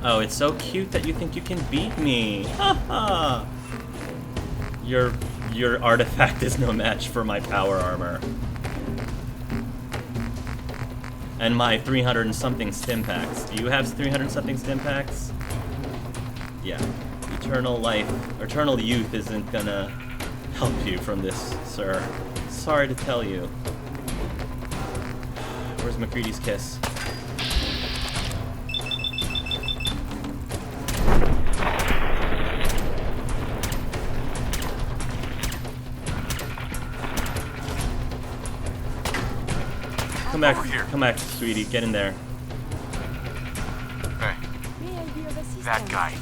Oh, it's so cute that you think you can beat me. Haha. Your artifact is no match for my power armor. And my 300 and something stim packs. Do you have 300 and something stim packs? Yeah. Eternal youth isn't gonna help you from this, sir. Sorry to tell you. Where's McCready's kiss? Come back, sweetie. Get in there. Hey. That guy.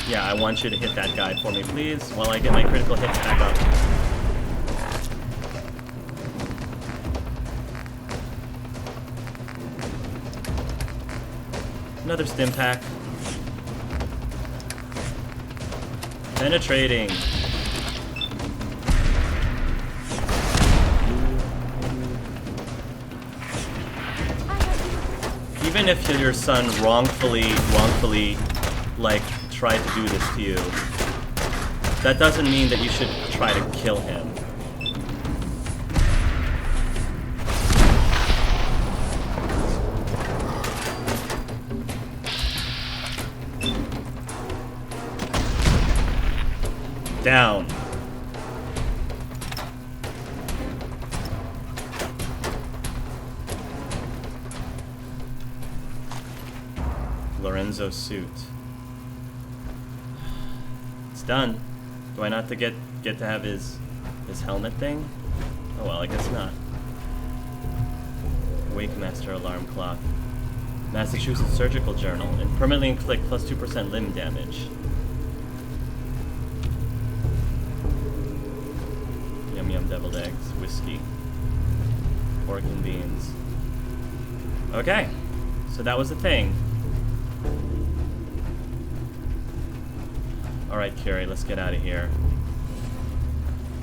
Yeah, I want you to hit that guy for me, please, while I get my critical hits back up. Another stim pack. Penetrating. Even if your son wrongfully, like, tried to do this to you, that doesn't mean that you should try to kill him. Down. Lorenzo's suit. It's done. Do I not get to have his helmet thing? Oh well, I guess not. Wake Master alarm clock. Massachusetts Surgical Journal. And permanently inflict plus 2% limb damage. Yum yum deviled eggs. Whiskey. Pork and beans. Okay. So that was the thing. Alright, Curie, let's get out of here.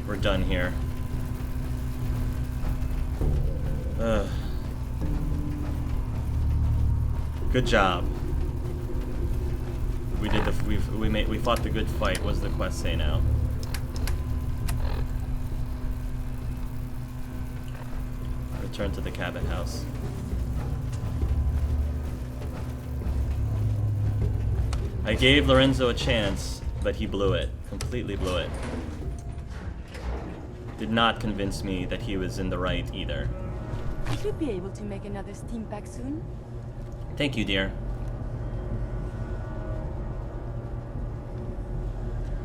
We're done here. Ugh. Good job. We did we fought the good fight. What does the quest say now? Return to the Cabot house. I gave Lorenzo a chance, but he blew it. Completely blew it. Did not convince me that he was in the right either. You should be able to make another steam pack soon. Thank you, dear.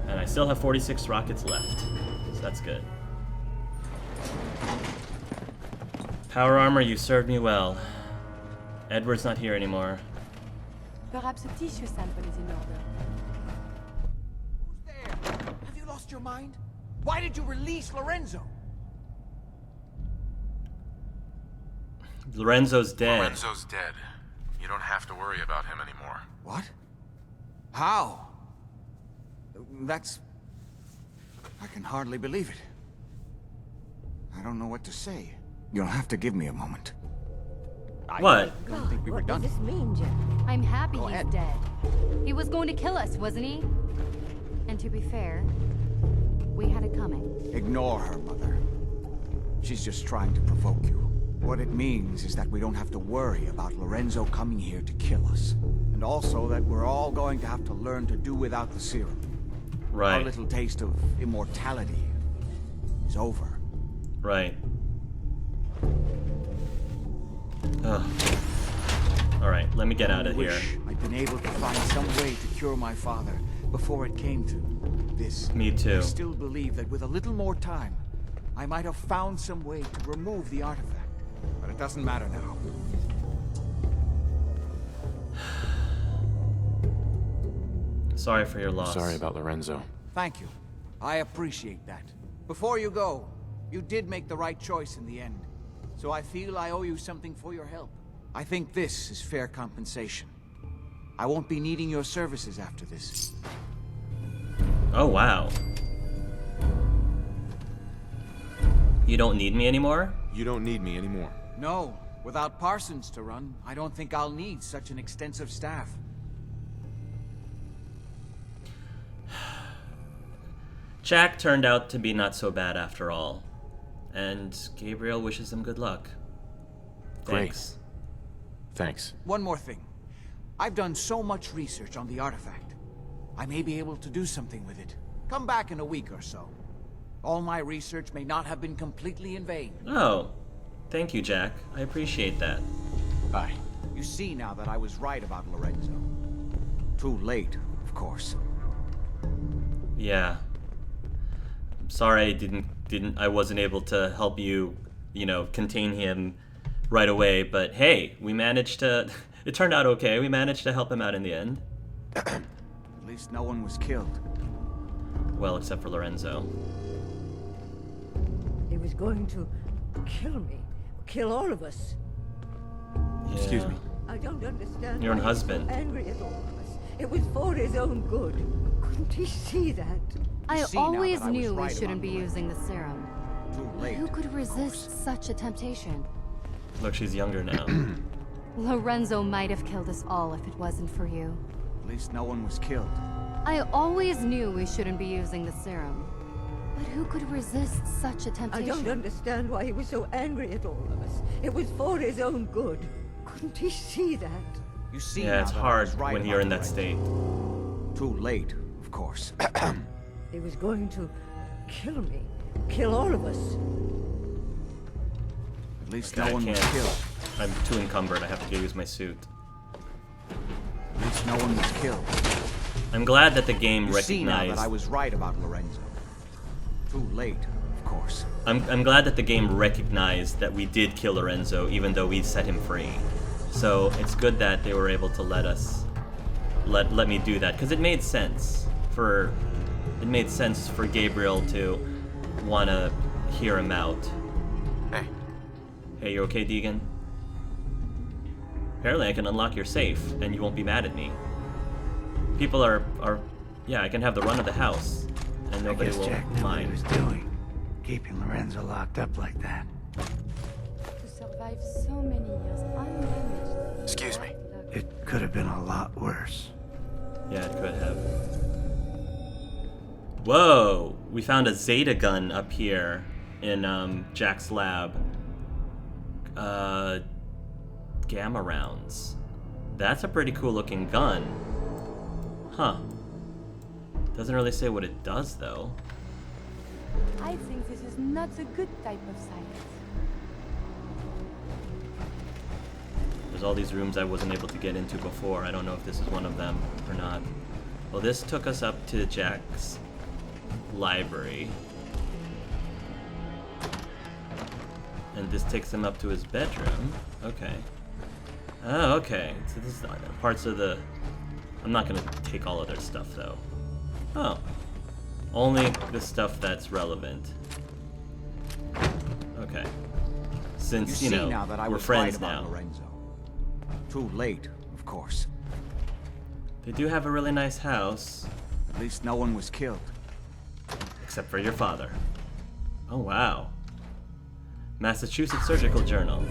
And I still have 46 rockets left, so that's good. Power armor, you served me well. Edward's not here anymore. Perhaps a tissue sample is in order. Who's there? Have you lost your mind? Why did you release Lorenzo? Lorenzo's dead. Lorenzo's dead. You don't have to worry about him anymore. What? How? That's... I can hardly believe it. I don't know what to say. You'll have to give me a moment. What? I don't think we were done. What does this mean, Jeff? I'm happy Go he's ahead. dead. He was going to kill us, wasn't he? And to be fair, we had it coming. Ignore her, Mother. She's just trying to provoke you. What it means is that we don't have to worry about Lorenzo coming here to kill us. And also that we're all going to have to learn to do without the serum. Right. Our little taste of immortality is over. Right. Ugh. Alright, let me get out of here. I'd been able to find some way to cure my father before it came to this. Me too. I still believe that with a little more time, I might have found some way to remove the artifact. But it doesn't matter now. Sorry for your loss. Sorry about Lorenzo. Thank you. I appreciate that. Before you go, you did make the right choice in the end. So I feel I owe you something for your help. I think this is fair compensation. I won't be needing your services after this. Oh, wow. You don't need me anymore? You don't need me anymore. No, without Parsons to run, I don't think I'll need such an extensive staff. Jack turned out to be not so bad after all. And Gabriel wishes him good luck. Thanks. Thanks. One more thing. I've done so much research on the artifact. I may be able to do something with it. Come back in a week or so. All my research may not have been completely in vain. Oh, thank you, Jack. I appreciate that. Bye. You see now that I was right about Lorenzo. Too late, of course. Yeah. I'm sorry I wasn't able to help you, contain him right away, but hey, we managed to it turned out okay. We managed to help him out in the end. At least no one was killed. Well, except for Lorenzo. He was going to kill me. Kill all of us. Yeah. Excuse me. I don't understand. Your own why he was so husband. angry at all of us. It was for his own good. Couldn't he see that? I see now always that I was knew we right shouldn't about be Lorenzo. using the serum. Too But late. who could of resist course. such a temptation? Look, she's younger now. Lorenzo might have killed us all if it wasn't for you. At least no one was killed. I always knew we shouldn't be using the serum. But who could resist such a I temptation? don't understand why he was so angry at all of us. It was for his own good. Couldn't he see that? You see Yeah, now it's that I hard was right when you're in about that state. Lorenzo. Too late, of course. He was going to kill me. Kill all of us. At least Okay, no one I was can't. killed. I'm too encumbered. I have to go use my suit. At least no one was killed. I'm glad that the game You see now recognized. that I was right about Lorenzo. Too late, of course. I'm glad that the game recognized that we did kill Lorenzo, even though we set him free. So it's good that they were able to let me do that, because it made sense for Gabriel to want to hear him out. Hey, Hey, you okay, Deegan? Apparently I can unlock your safe, and you won't be mad at me. People are yeah, I can have the run of the house, and I nobody guess will Jack knew what he mind. was doing, keeping Lorenzo locked up like that. To survive so many years undamaged. excuse me. It could have been a lot worse. Yeah, it could have. Whoa! We found a Zeta gun up here in Jack's lab. Gamma rounds. That's a pretty cool looking gun. Huh. Doesn't really say what it does though. I think this is not a good type of science. There's all these rooms I wasn't able to get into before. I don't know if this is one of them or not. Well, this took us up to Jack's library. And this takes him up to his bedroom. Okay. Oh, okay. So this is parts of the... I'm not gonna take all of their stuff, though. Oh. Only the stuff that's relevant. Okay. Since, You see you know, now that I we're was friends right about now. Lorenzo. Too late, of course. They do have a really nice house. At least no one was killed. Except for your father. Oh, wow. Massachusetts Surgical Journal.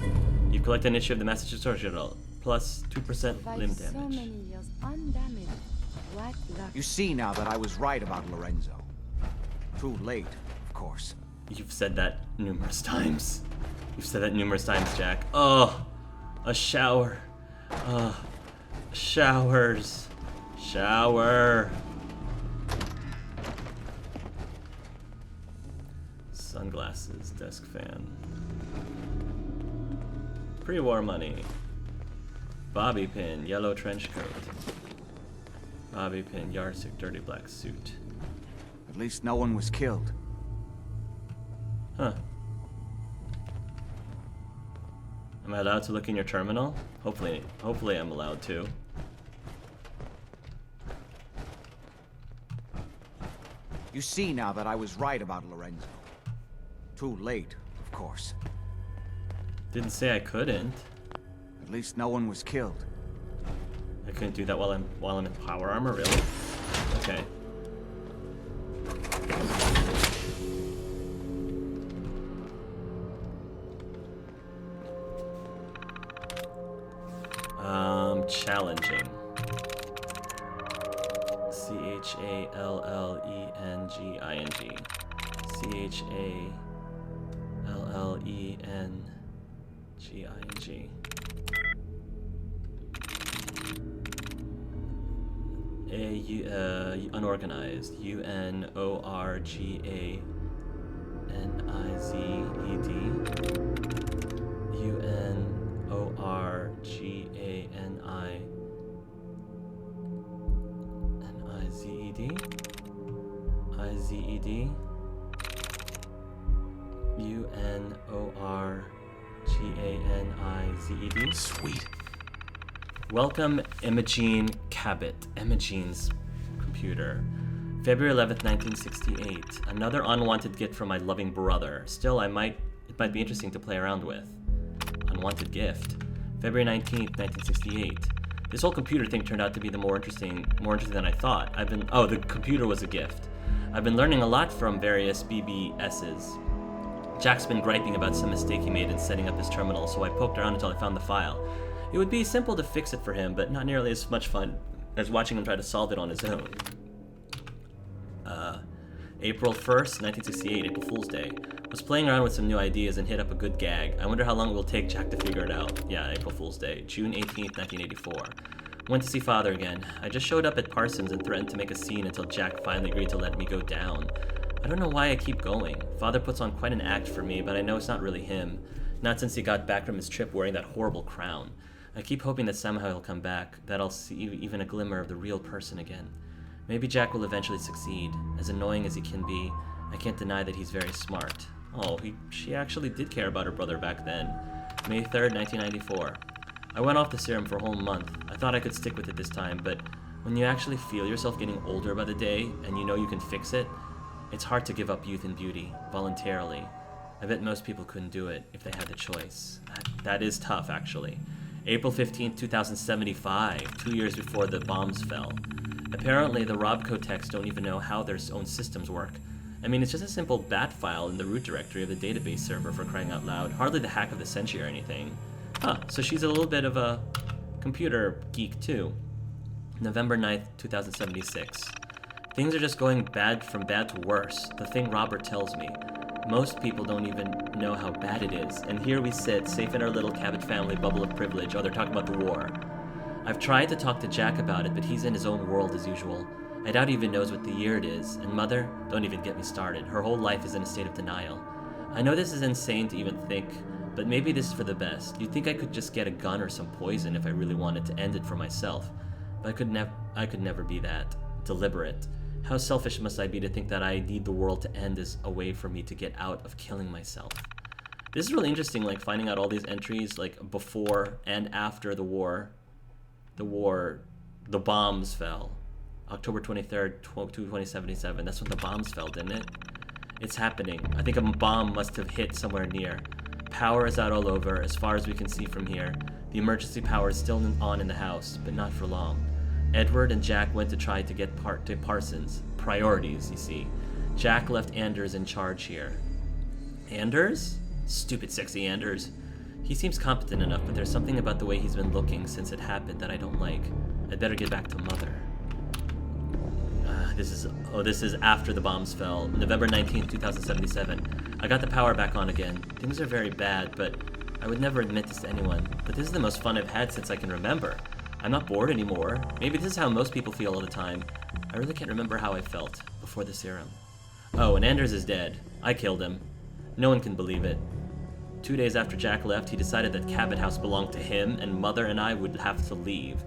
You've collected an issue of the Massachusetts Surgical Journal. Plus 2% limb Survive so damage. many years undamaged. What luck. You see now that I was right about Lorenzo. Too late, of course. You've said that numerous times. You've said that numerous times, Jack. Oh, a shower. Showers. Shower. Sunglasses, desk fan. Pre-war money. Bobby pin, yellow trench coat. Bobby pin, yardstick, dirty black suit. At least no one was killed. Huh. Am I allowed to look in your terminal? Hopefully I'm allowed to. You see now that I was right about Lorenzo. Too late, of course. Didn't say I couldn't. At least no one was killed. I couldn't do that while I'm in power armor, really? Okay. Challenging. Let's Challenging. Challenging. Unorganized. Unorganized. Unorganized. Sweet. Welcome, Imogene Cabot. Imogene's computer. February 11th, 1968. Another unwanted gift from my loving brother. Still, it might be interesting to play around with. Unwanted gift. February 19th, 1968. This whole computer thing turned out to be more interesting than I thought. The computer was a gift. I've been learning a lot from various BBSs. Jack's been griping about some mistake he made in setting up his terminal, so I poked around until I found the file. It would be simple to fix it for him, but not nearly as much fun as watching him try to solve it on his own. April 1st, 1968, April Fool's Day. Was playing around with some new ideas and hit up a good gag. I wonder how long it will take Jack to figure it out. Yeah, April Fool's Day. June 18th, 1984. Went to see Father again. I just showed up at Parsons and threatened to make a scene until Jack finally agreed to let me go down. I don't know why I keep going. Father puts on quite an act for me, but I know it's not really him. Not since he got back from his trip wearing that horrible crown. I keep hoping that somehow he'll come back, that I'll see even a glimmer of the real person again. Maybe Jack will eventually succeed. As annoying as he can be, I can't deny that he's very smart. Oh, she actually did care about her brother back then. May 3rd, 1994. I went off the serum for a whole month. I thought I could stick with it this time, but when you actually feel yourself getting older by the day, and you know you can fix it, it's hard to give up youth and beauty, voluntarily. I bet most people couldn't do it if they had the choice. That is tough, actually. April 15th, 2075, 2 years before the bombs fell. Apparently, the Robco techs don't even know how their own systems work. I mean, it's just a simple bat file in the root directory of the database server, for crying out loud. Hardly the hack of the century or anything. So she's a little bit of a computer geek, too. November 9th, 2076. Things are just going from bad to worse, the thing Robert tells me. Most people don't even know how bad it is, and here we sit, safe in our little Cabot family bubble of privilege, while they're talking about the war. I've tried to talk to Jack about it, but he's in his own world as usual. I doubt he even knows what the year it is, and Mother, don't even get me started. Her whole life is in a state of denial. I know this is insane to even think, but maybe this is for the best. You'd think I could just get a gun or some poison if I really wanted to end it for myself, but I could never be that. Deliberate. How selfish must I be to think that I need the world to end as a way for me to get out of killing myself? This is really interesting, like finding out all these entries, like before and after the war. The bombs fell. October 23rd, 2077. That's when the bombs fell, didn't it? It's happening. I think a bomb must have hit somewhere near. Power is out all over, as far as we can see from here. The emergency power is still on in the house, but not for long. Edward and Jack went to try to get to Parsons. Priorities, you see. Jack left Anders in charge here. Anders? Stupid sexy Anders. He seems competent enough, but there's something about the way he's been looking since it happened that I don't like. I'd better get back to Mother. This is after the bombs fell. November 19th, 2077. I got the power back on again. Things are very bad, but I would never admit this to anyone. But this is the most fun I've had since I can remember. I'm not bored anymore. Maybe this is how most people feel all the time. I really can't remember how I felt before the serum. Oh, and Anders is dead. I killed him. No one can believe it. 2 days after Jack left, he decided that Cabot House belonged to him, and Mother and I would have to leave.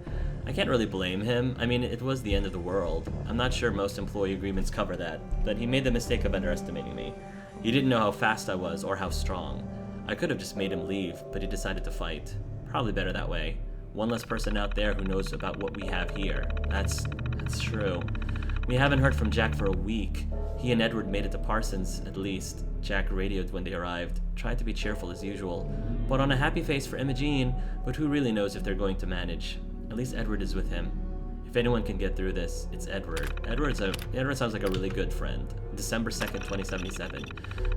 I can't really blame him. I mean, it was the end of the world. I'm not sure most employee agreements cover that, but he made the mistake of underestimating me. He didn't know how fast I was, or how strong. I could have just made him leave, but he decided to fight. Probably better that way. One less person out there who knows about what we have here. That's true. We haven't heard from Jack for a week. He and Edward made it to Parsons, at least. Jack radioed when they arrived, tried to be cheerful as usual, put on a happy face for Imogene, but who really knows if they're going to manage? At least Edward is with him. If anyone can get through this, it's Edward. Edward sounds like a really good friend. December 2nd, 2077.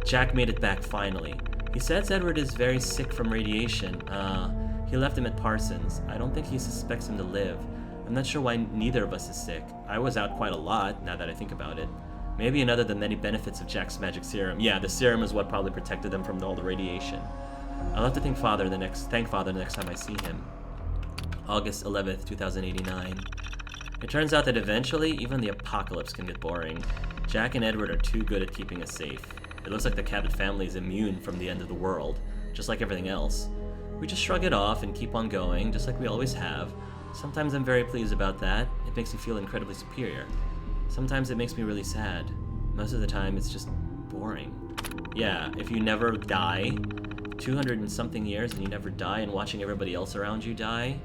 Jack made it back finally. He says Edward is very sick from radiation. He left him at Parsons. I don't think he suspects him to live. I'm not sure why neither of us is sick. I was out quite a lot, now that I think about it. Maybe another of the many benefits of Jack's magic serum. Yeah, the serum is what probably protected them from all the radiation. I'll have to thank Father the next time I see him. August 11th, 2089. It turns out that eventually, even the apocalypse can get boring. Jack and Edward are too good at keeping us safe. It looks like the Cabot family is immune from the end of the world, just like everything else. We just shrug it off and keep on going, just like we always have. Sometimes I'm very pleased about that. It makes me feel incredibly superior. Sometimes it makes me really sad. Most of the time, it's just boring. Yeah, if you never die, 200 and something years, and you never die, and watching everybody else around you die,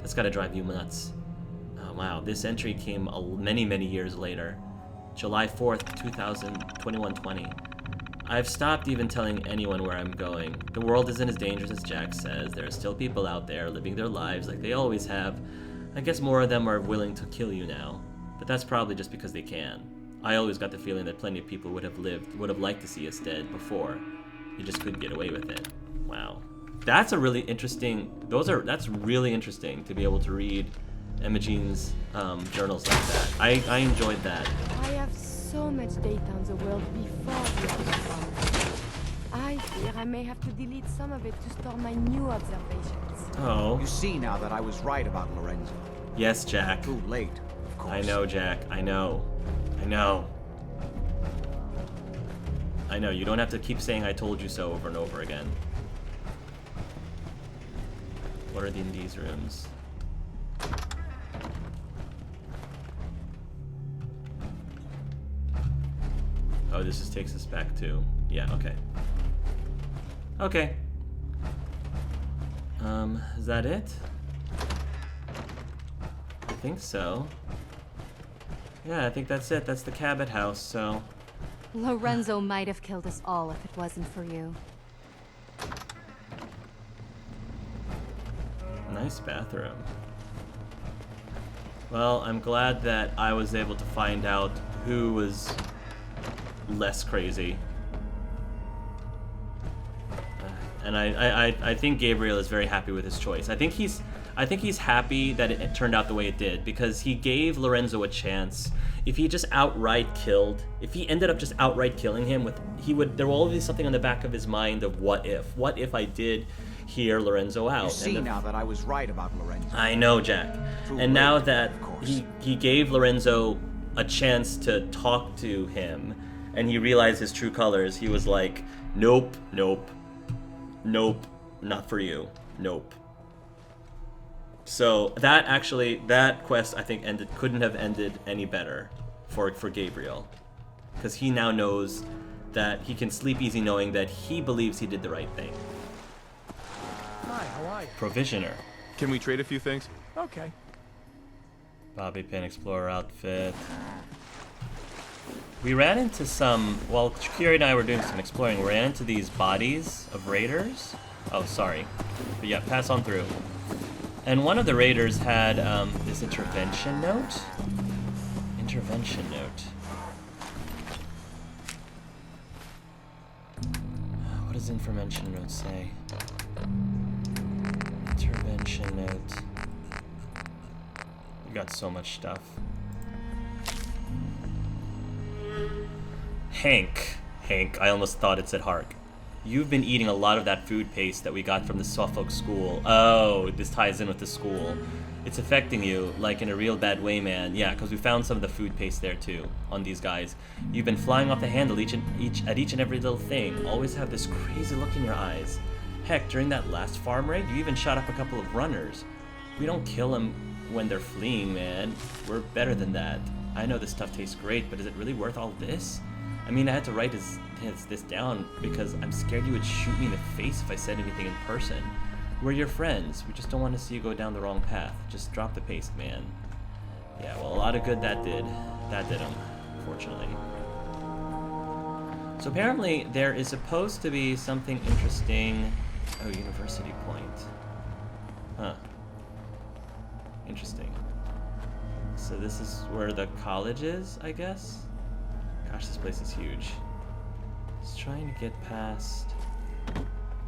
that's gotta drive you nuts. Oh, wow, this entry came many, many years later. July 4th, 2120. I've stopped even telling anyone where I'm going. The world isn't as dangerous as Jack says. There are still people out there living their lives like they always have. I guess more of them are willing to kill you now. But that's probably just because they can. I always got the feeling that plenty of people would have liked to see us dead before. You just couldn't get away with it. Wow. That's a really interesting, that's really interesting to be able to read Imogene's journals like that. I enjoyed that. I have so much data on the world before the others come. I fear I may have to delete some of it to store my new observations. Oh. You see now that I was right about Lorenzo. Yes, Jack. Too late, of course. I know, Jack. I know. I know. I know. You don't have to keep saying I told you so over and over again. What are in these rooms? Oh, this just takes us back to... Yeah, okay. Okay. Is that it? I think so. Yeah, I think that's it. That's the Cabot house, so... Lorenzo might have killed us all if it wasn't for you. Nice bathroom. Well, I'm glad that I was able to find out who was less crazy. And I think Gabriel is very happy with his choice. I think he's happy that it turned out the way it did, because he gave Lorenzo a chance. If he just if he ended up just outright killing him, there will always be something on the back of his mind of what if I did hear Lorenzo out. You see now that I was right about Lorenzo. I know, Jack. And now that he gave Lorenzo a chance to talk to him, and he realized his true colors, he was like, nope, nope, nope, not for you, nope. So that quest, I think, couldn't have ended any better for Gabriel, because he now knows that he can sleep easy knowing that he believes he did the right thing. Hi, how are you? Provisioner. Can we trade a few things? Okay. Bobby pin explorer outfit. We ran into while Kiri and I were doing some exploring, we ran into these bodies of raiders. Oh, sorry. But yeah, pass on through. And one of the raiders had this intervention note. Intervention note. What does intervention note say? Intervention note. We got so much stuff. Hank, I almost thought it said Hark. You've been eating a lot of that food paste that we got from the Suffolk school. Oh, this ties in with the school. It's affecting you, like in a real bad way, man. Yeah, because we found some of the food paste there too, on these guys. You've been flying off the handle at each and every little thing. Always have this crazy look in your eyes. Heck, during that last farm raid, you even shot up a couple of runners. We don't kill them when they're fleeing, man. We're better than that. I know this stuff tastes great, but is it really worth all this? I mean, I had to write this down because I'm scared you would shoot me in the face if I said anything in person. We're your friends. We just don't want to see you go down the wrong path. Just drop the paste, man. Yeah, well, a lot of good that did. That did him, fortunately. So apparently there is supposed to be something interesting. Oh, University Point. Huh. Interesting. So this is where the college is, I guess? Gosh, this place is huge. Just trying to get past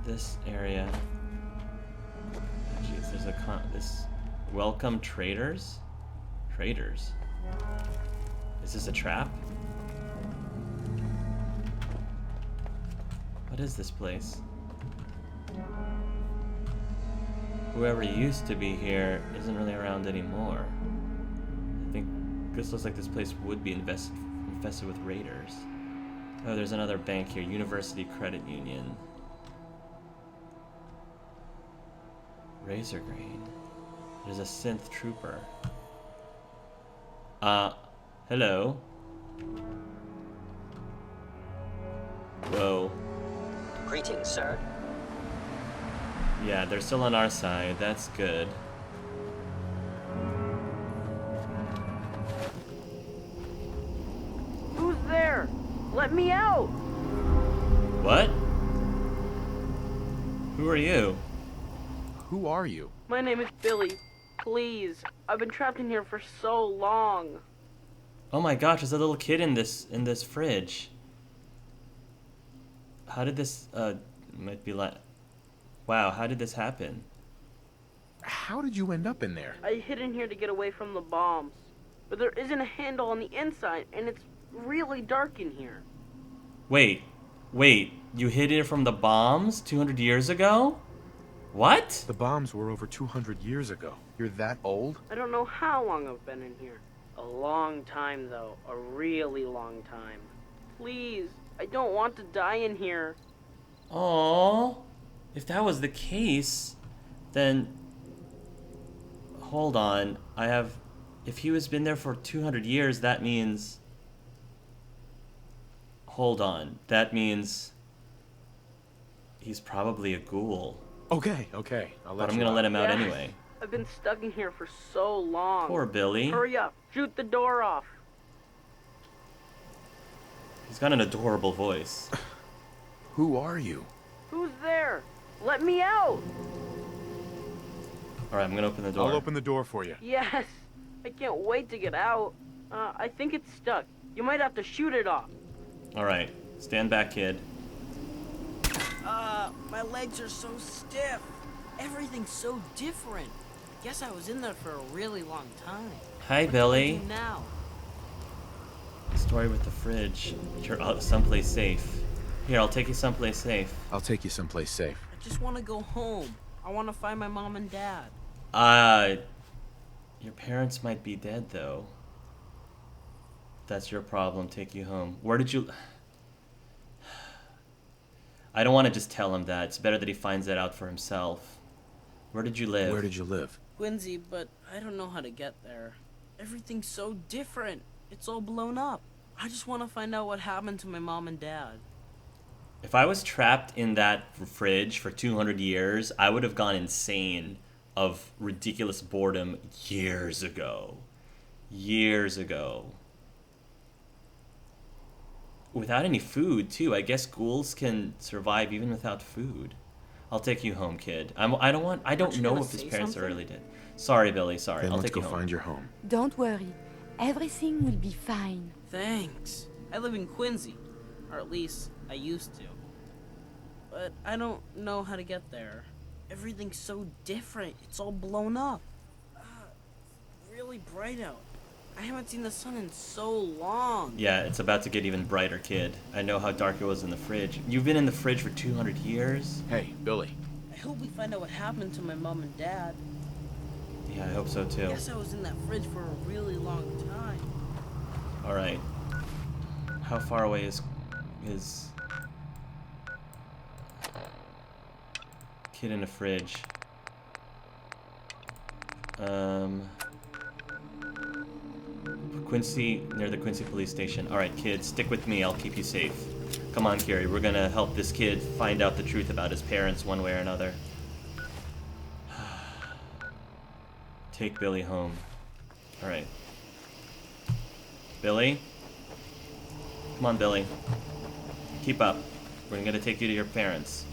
this area. Jeez, there's this welcome traders. Craters. Is this a trap? What is this place? Whoever used to be here isn't really around anymore. I think this looks like this place would be infested with raiders. Oh, there's another bank here. University Credit Union. Razor Green. There's a synth trooper. Hello. Whoa. Greetings, sir. Yeah, they're still on our side. That's good. Who's there? Let me out! What? Who are you? Who are you? My name is Billy. Please, I've been trapped in here for so long. Oh my gosh, there's a little kid in this fridge. How did this might be like wow, how did this happen? How did you end up in there? I hid in here to get away from the bombs. But there isn't a handle on the inside, and it's really dark in here. Wait, you hid it from the bombs 200 years ago? What? The bombs were over 200 years ago. You're that old? I don't know how long I've been in here. A long time, though. A really long time. Please, I don't want to die in here. Aww. If that was the case, then... Hold on. If he has been there for 200 years, that means... Hold on. That means... He's probably a ghoul. Okay. I'll let But I'm gonna let him out Yes. anyway. I've been stuck in here for so long. Poor Billy. Hurry up. Shoot the door off. He's got an adorable voice. Who are you? Who's there? Let me out! Alright, I'm gonna open the door. I'll open the door for you. Yes. I can't wait to get out. I think it's stuck. You might have to shoot it off. Alright, stand back, kid. My legs are so stiff. Everything's so different. Guess I was in there for a really long time. Hi, What Billy. do I do now? Story with the fridge. You're out someplace safe. Here, I'll take you someplace safe. I'll take you someplace safe. I just want to go home. I want to find my mom and dad. Your parents might be dead, though. That's your problem. Take you home. Where did you... I don't want to just tell him that. It's better that he finds that out for himself. Where did you live? Where did you live? Quincy, but I don't know how to get there. Everything's so different. It's all blown up. I just want to find out what happened to my mom and dad. If I was trapped in that fridge for 200 years, I would have gone insane of ridiculous boredom years ago. Years ago. Without any food, too. I guess ghouls can survive even without food. I'll take you home, kid. I don't know if his parents are really dead. Sorry, Billy. Sorry. Then I'll let's take you go home. find your home. Don't worry. Everything will be fine. Thanks. I live in Quincy. Or at least, I used to. But I don't know how to get there. Everything's so different. It's all blown up. Really bright out. I haven't seen the sun in so long. Yeah, it's about to get even brighter, kid. I know how dark it was in the fridge. You've been in the fridge for 200 years? Hey, Billy. I hope we find out what happened to my mom and dad. Yeah, I hope so, I too. guess I was in that fridge for a really long time. Alright. How far away is kid in a fridge? Quincy, near the Quincy police station. Alright, kid, stick with me. I'll keep you safe. Come on, Carrie. We're gonna help this kid find out the truth about his parents one way or another. Take Billy home. Alright. Billy? Come on, Billy. Keep up. We're gonna take you to your parents.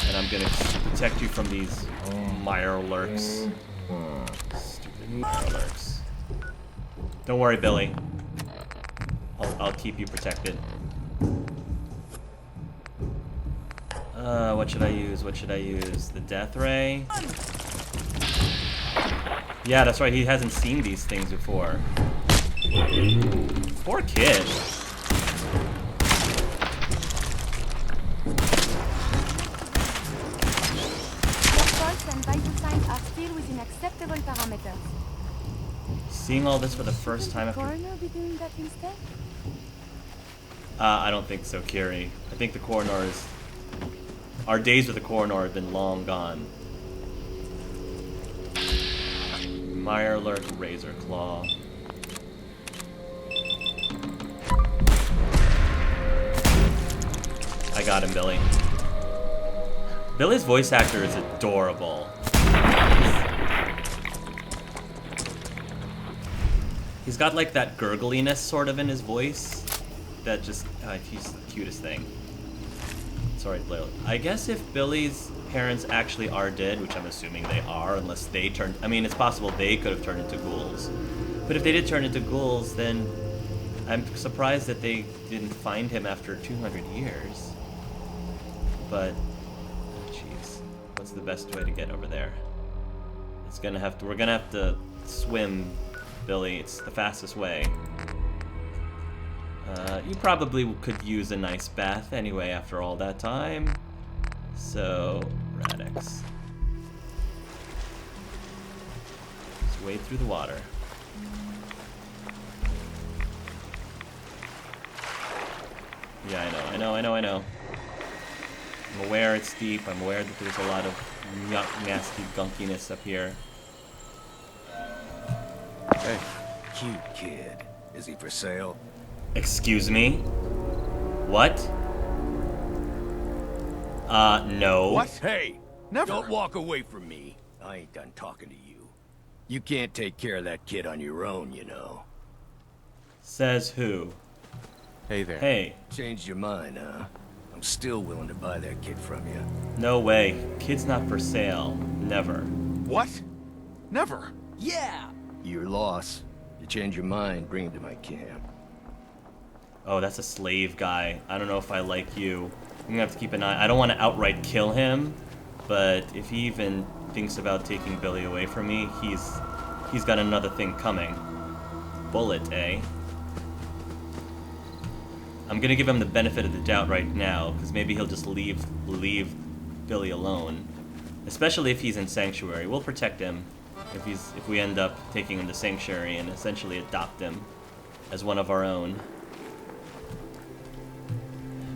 And I'm gonna protect you from these mirelurks. Stupid mirelurks. Don't worry, Billy. I'll keep you protected. What should I use? What should I use? The death ray? Yeah, that's right. He hasn't seen these things before. Poor kid. Your pulse and vital signs are still within acceptable parameters. Seeing all this for the first time The after... coroner be doing that instead? I don't think so, Kiri. I think the coroner is... Our days with the coroner have been long gone. Mire alert, razor claw. I got him, Billy. Billy's voice actor is adorable. He's got like that gurgliness sort of in his voice. That just, he's the cutest thing. Sorry, Lil. I guess if Billy's parents actually are dead, which I'm assuming they are, unless they turned... I mean, it's possible they could have turned into ghouls. But if they did turn into ghouls, then I'm surprised that they didn't find him after 200 years. But, jeez, what's the best way to get over there? It's gonna have to... We're gonna have to swim, Billy. It's the fastest way. You probably could use a nice bath anyway after all that time. So, Radix. Just wade through the water. Yeah, I know. I'm aware it's deep. I'm aware that there's a lot of nasty gunkiness up here. Hey, cute kid. Is he for sale? Excuse me? What? No. What? Hey, never. Don't walk away from me. I ain't done talking to you. You can't take care of that kid on your own, you know. Says who? Hey there. Hey. Changed your mind, huh? I'm still willing to buy that kid from you. No way. Kid's not for sale. Never. What? Never? Yeah! Your loss. You change your mind, bring him to my camp. Oh, that's a slave guy. I don't know if I like you. I'm gonna have to keep an eye. I don't want to outright kill him, but if he even thinks about taking Billy away from me, he's got another thing coming. Bullet, eh? I'm gonna give him the benefit of the doubt right now, because maybe he'll just leave Billy alone. Especially if he's in Sanctuary. We'll protect him if we end up taking him to Sanctuary and essentially adopt him as one of our own.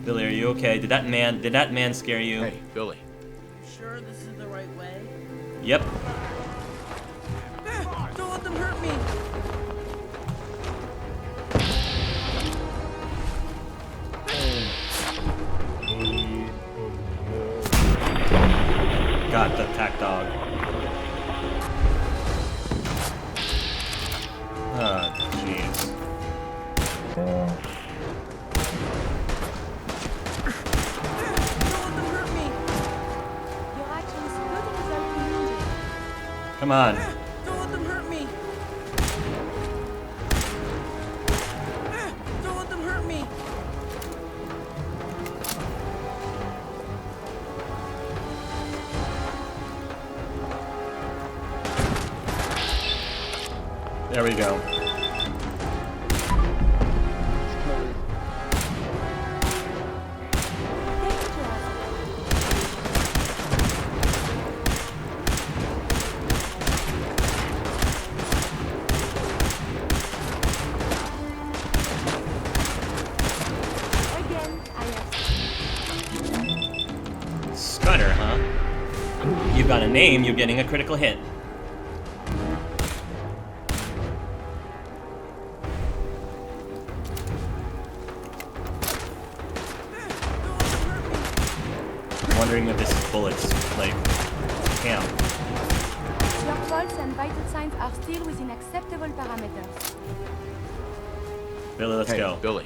Billy, are you okay? Did that man scare you? Hey, Billy. You sure this is the right way? Yep. Don't let them hurt me! Got the attack dog. Ah, jeez. Come on. Don't let them hurt me! Don't let them hurt me! There we go. Scudder, huh? You've got a name, you're getting a critical hit. Wondering if this bullet's like camp. Your pulse and vital signs are still within acceptable parameters. Billy, let's go. Billy.